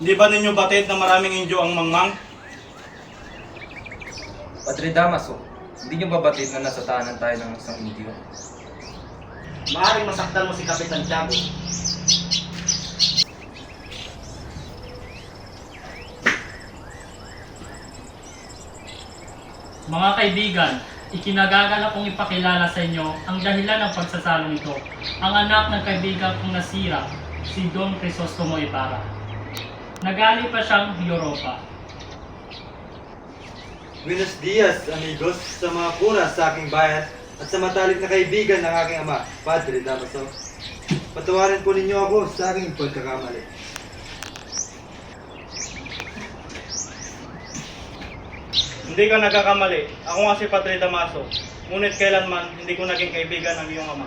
Hindi ba ninyo batid na maraming inyo ang mangmang? Padre Damaso, hindi niyo ba batid na nasa tahanan tayo ng isang Indio? Maaaring masaktan mo si Kapitan Tiago. Mga kaibigan, ikinagagalak kong ipakilala sa inyo ang dahilan ng pagsasalong ito. Ang anak ng kaibigan kong nasira, si Don Crisostomo Ibarra. Nagali pa siyang Europa. Buenos dias, amigos, sa mga pura sa aking bayan at sa matalik na kaibigan ng aking ama, Padre Damaso. Patawarin po ninyo ako sa aking pagkakamali. Hindi ka nagkakamali. Ako nga si Padre Damaso. Ngunit kailanman hindi ko naging kaibigan ng iyong ama.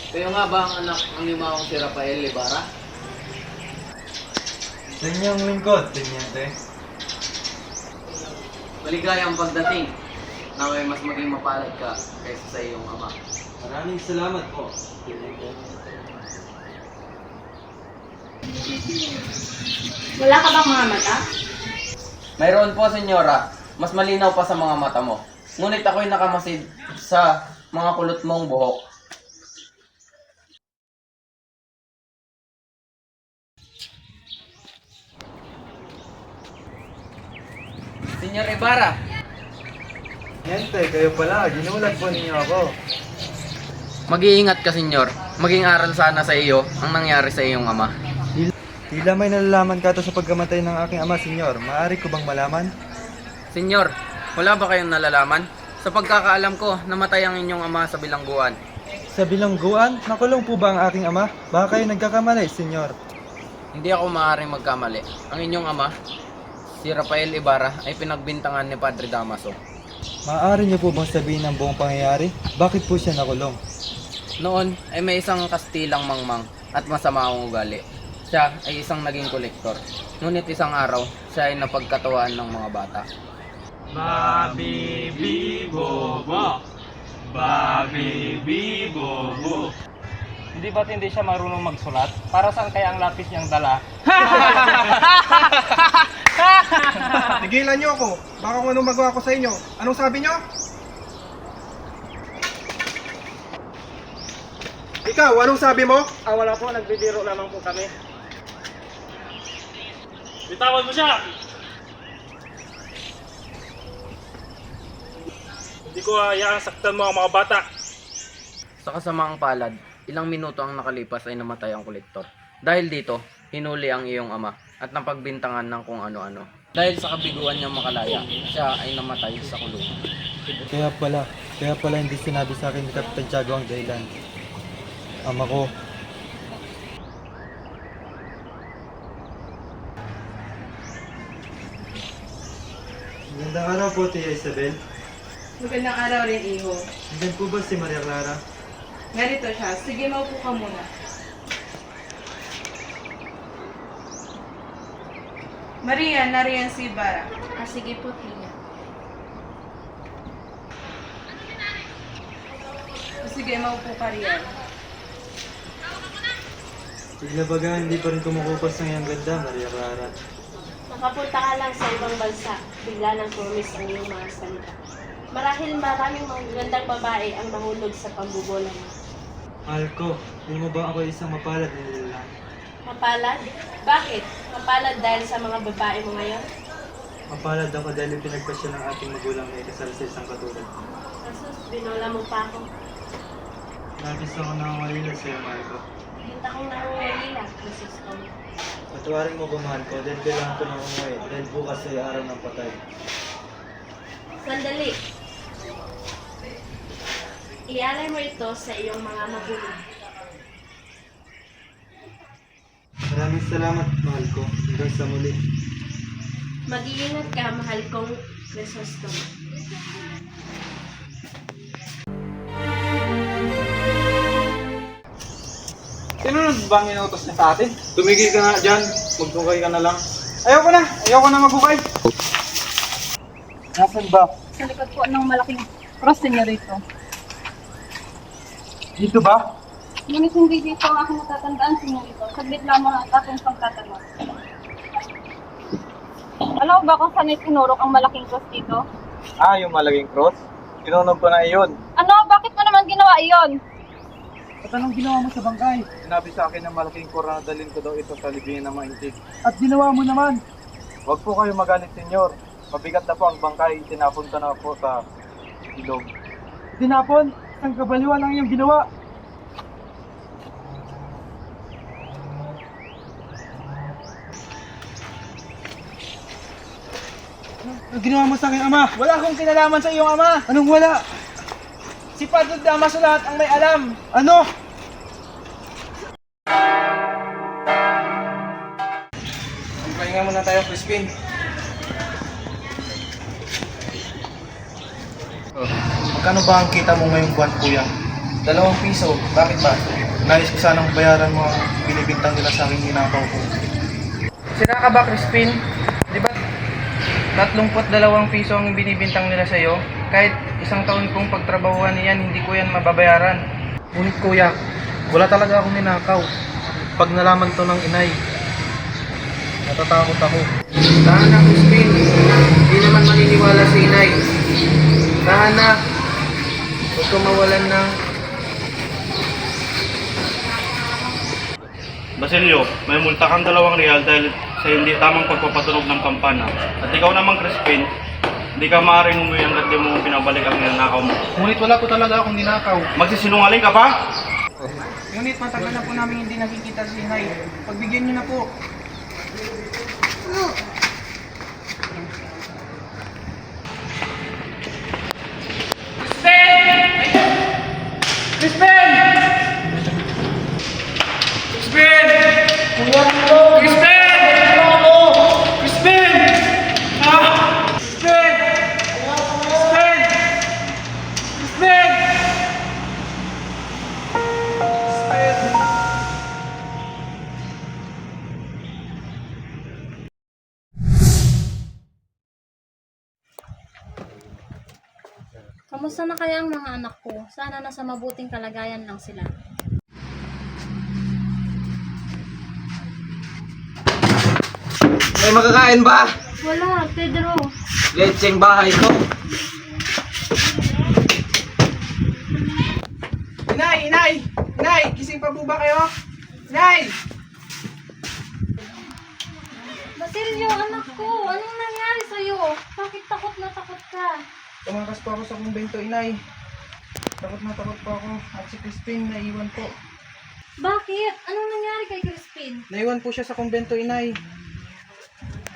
Kayo nga ba ang anak ng limawang si Rafael Ibarra? Sa inyong lingkod, Teniente. Maligayang pagdating na may mas maging mapalad ka kaysa sa iyong ama. Maraming salamat po, Teniente. Wala ka bang mga mata? Mayroon po, senyora. Mas malinaw pa sa mga mata mo. Ngunit ako'y nakamasid sa mga kulot mong buhok. Senyor Ibarra, Teniente, kayo pala. Ginulat po ninyo ako. mag-iingat ka, senyor. Maging aral sana sa iyo ang nangyari sa iyong ama. Tila may nalalaman ka to sa pagkamatay ng aking ama, senyor. Maaari ko bang malaman? Senyor, wala ba kayong nalalaman? Sa pagkakaalam ko, namatay ang inyong ama sa bilangguan. Sa bilangguan, nakulong po ba ang aking ama? Baka kayo nagkakamali, senyor. Hindi ako maaaring magkamali. Ang inyong ama, si Rafael Ibarra, ay pinagbintangan ni Padre Damaso. Maaari niyo po bang sabihin ang buong pangyayari? Bakit po siya nakulong? Noon ay may isang Kastilang mangmang at masama ang ugali. Siya ay isang naging kolektor. Ngunit isang araw, siya ay napagkatawaan ng mga bata. Babibibobo! Babibibobo! Hindi ba't hindi siya marunong magsulat? Para saan kaya ang lapis niyang dala? Tigilan niyo ako. Baka kung anong magawa ko sa inyo. Anong sabi niyo? Ikaw, anong sabi mo? Wala po, nagbibiro lamang po kami. Bitawan mo siya! Hindi ko hayaang saktan mo ang mga bata. Sa kasamaang palad, ilang minuto ang nakalipas ay namatay ang kolektor. Dahil dito, hinuli ang iyong ama at napagbintangan ng kung ano-ano. Dahil sa kabiguan niyang makalaya, siya ay namatay sa kulungan. Kaya pala hindi sinabi sa akin ni Kapitan Tiago ang dahilan. Ama ko. Magandang araw po, Tia Isabel. Magandang araw rin, iho. Nandiyan po ba si Maria Clara? Ganito siya. Sige, maupo ka muna. Maria, nariyan si Ibarra. Sige po, Tia. Sige, maupo ka riyan. Bigla baga hindi pa rin kumukupas ng iyong ganda, Maria Clara. Nakapunta ka lang sa ibang bansa. Bigla nang tumis ang iyong mga salita. Marahil maraming magagandang babae ang nahulog sa pambubola mo. Mahal ko, alam mo ba ako isang mapalad na lalaki? Mapalad? Bakit? Mapalad dahil sa mga babae mo ngayon? Mapalad ako dahil pinagpasya ng ating magulang na ikasal sa isang katulad ko. Kasus, binola mo pa ako. Nabis ako nangangalila sa'yo, mahal ko. Hinta kong nangungalila, Mrs. Tom. Patawarin mo ba, mahal ko, dahil kailangan ko nang umuwi dahil bukas ay araw ng patay. Sandali. Ialay mo ito sa iyong mga magulang. Maraming salamat, mahal ko. Hanggang sa muli. Mag-iingat ka, mahal kong Crisostomo. Sino bang inutos niya sa atin? Tumigil ka nga dyan. Magtungkay ka na lang. Ayoko na maghukay. Nasaan ba? Sa likod po ng malaking cross, senyorito. Dito ba? Ngunit hindi dito ang aking natatandaan sa inyo ito. Saglit lamang ang aking pagtatanong. Alam mo ba kung saan itinurok ang malaking cross dito? Yung malaging cross? Tinunog ko na iyon. Ano? Bakit mo naman ginawa iyon? At anong ginawa mo sa bangkay? Sinabi sa akin ng malaking kura na dalhin ko daw ito sa libingan ng maintig. At ginawa mo naman? Huwag po kayo magalit, senyor. Mabigat na po ang bangkay. Tinapon ka na po sa ilog. Tinapon? Ang kabaliwan ang iyong ginawa. Ang ginawa mo sa aking ama? Wala akong kinalaman sa iyong ama. Anong wala? Si Padre Damaso lahat ang may alam. Ano? Pahinga muna tayo, Crispin. Magkano ba ang kita mo ngayong buwan, kuya? 2 piso. Bakit ba? Nais ko sanang bayaran mo ang binibintang nila sa aking ninakaw ko. Sira ka ba, Crispin? Di ba 32 piso ang binibintang nila sa'yo? Kahit isang taon kong pagtrabahuan niyan, hindi ko yan mababayaran. Ngunit kuya, wala talaga akong ninakaw. Pag nalaman to ng inay, natatakot ako. Tahan na, Crispin. Hindi naman maniniwala si inay. Tahan na. Huwag kang mawalan ng... Basilio, may multa kang 2 real dahil sa hindi tamang pagpapatunog ng kampana. At ikaw naman, Crispin, hindi ka maaaring umuwi hanggat di mo pinabalik ang ninakaw mo. Ngunit wala po talaga akong ninakaw. Magsisinungaling ka pa? Ngunit matagal na po namin hindi nakikita si Inay. Pagbigyan niyo na po. Kamusta na kaya ang mga anak ko? Sana nasa mabuting kalagayan lang sila. May makakain ba? Wala, Pedro. Lecheng bahay ko. Inay! Inay! Inay! Gising pa po ba kayo? Inay! Basilio, anak ko, anong nangyari sa'yo? Bakit takot na takot ka? Tumakas po ako sa kumbento, Inay. Takot na takot po ako. At si Crispin, naiwan po. Bakit? Anong nangyari kay Crispin? Naiwan po siya sa kumbento, Inay.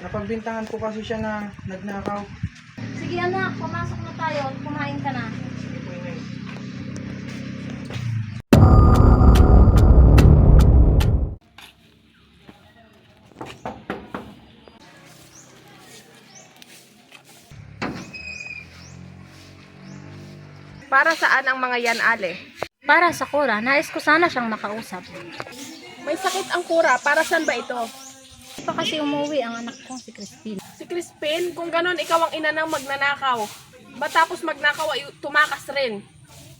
Napagbintangan po kasi siya na nagnakaw. Sige anak, pumasok na tayo. Kumain ka na. Sige po, Inay. Para saan ang mga yan, Ale? Para sa Cora, nais ko sana siyang makausap. May sakit ang kura. Para saan ba ito? Pa kasi umuwi ang anak kong si Crispin. Si Crispin, kung ganon ikaw ang ina ng magnanakaw. Ba tapos magnakaw ay tumakas rin?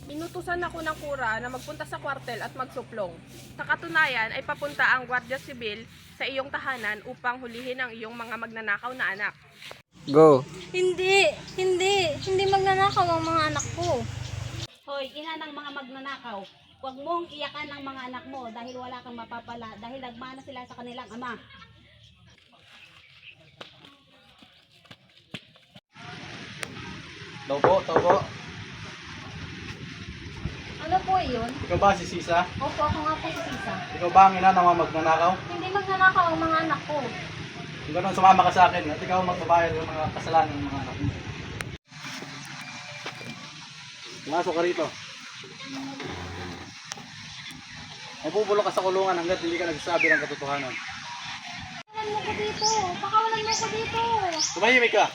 Inutusan ako ng kura na magpunta sa kwartel at magsuplong. Sa katunayan ay papunta ang Guardia Sibil sa iyong tahanan upang hulihin ang iyong mga magnanakaw na anak. Go. Hindi magnanakaw ang mga anak ko. Hoy, ina ng mga magnanakaw, huwag mong iyakan ng mga anak mo dahil wala kang mapapala dahil nagmana sila sa kanilang ama. Tobo. Ano po yun? Ikaw ba si Sisa? Opo, ako nga po si Sisa. Ikaw ba ang ina ng mga magnanakaw? Hindi magnanakaw ang mga anak ko. Kung gano'n, sumama ka sa akin at ikaw magbabayad ng mga kasalanan ng mga anak mo. Pumasok ka rito. May bubulok ka sa kulungan hanggat hindi ka nagsasabi ng katotohanan. Pakawalan mo ko dito. Pakawalan mo ko dito. Tumahimik ka.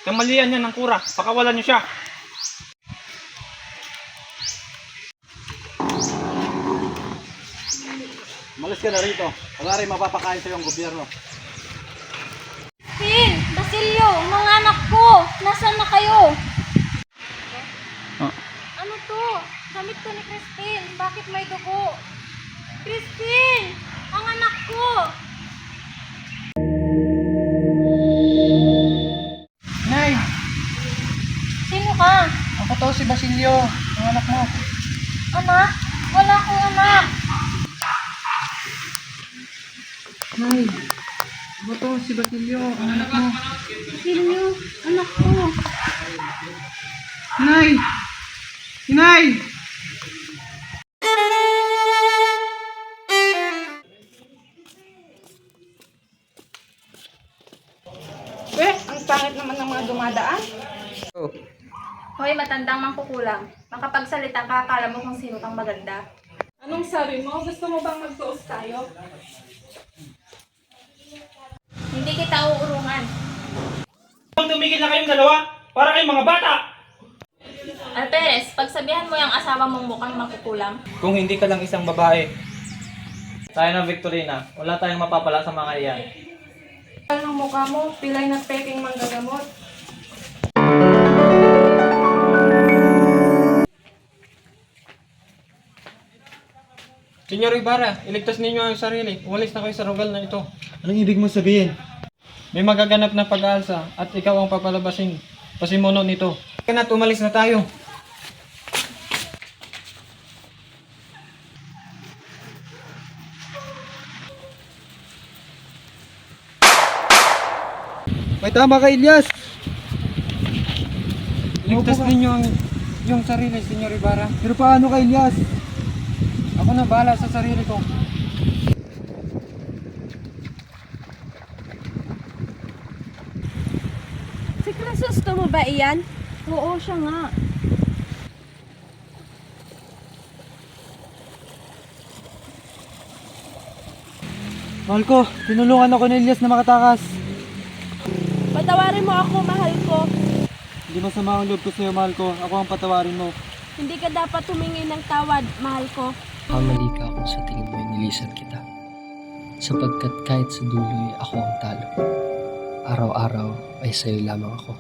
Kamalian yan ng kura. Pakawalan niyo siya. Malis ka na rito. Wala rin mapapakain sa iyong gobyerno. Basilio, mga anak ko, nasaan na kayo? Kamit ko ni Crispin. Bakit may dugo? Crispin! Ang anak ko! Nay! Sino ka? Ako to si Basilio, ang anak mo. Anak? Wala akong anak. Nay! Ako to si Basilio, ang anak mo. Sino? Anak ko. Nay! Nay! Ang pangit naman ng mga dumadaan. Hoy, matandang mangkukulam. Makapagsalita ka, akala mo kung sino kang maganda. Anong sabi mo? Gusto mo bang mag-toast tayo? Hindi kita uurungan. Tumigil na kayong dalawa para kayong mga bata! Alperes, pagsabihan mo yung asawa mong mukhang mangkukulam. Kung hindi ka lang isang babae, tayo ng Victorina, wala tayong mapapala sa mga iyan. Anong mukha mo? Pilay na peking manggagamot. Senyor Ibarra, iligtas ninyo ang sarili. Umalis na kayo sa lugar na ito. Anong ibig mo sabihin? May magaganap na pag-aalsa at ikaw ang papalabasin. Pasimuno nito. Kaya na't umalis na tayo. May tama ka, Ilyas! Iligtas ninyo yung sarili, Senyor Ibarra. Pero paano ka, Ilyas? Ako na bahala sa sarili ko. Si Crisostomo ba iyan? Oo, siya nga. Mahal ko, tinulungan ako ni Ilyas na makatakas. Patawarin mo ako, mahal ko. Hindi masama ang loob ko sa'yo, mahal ko. Ako ang patawarin mo. Hindi ka dapat humingi ng tawad, mahal ko. Kamali ka kung sa tingin mo'y nilisan kita. Sapagkat kahit sa dulo'y ako ang talo. Araw-araw ay sa'yo lamang ako.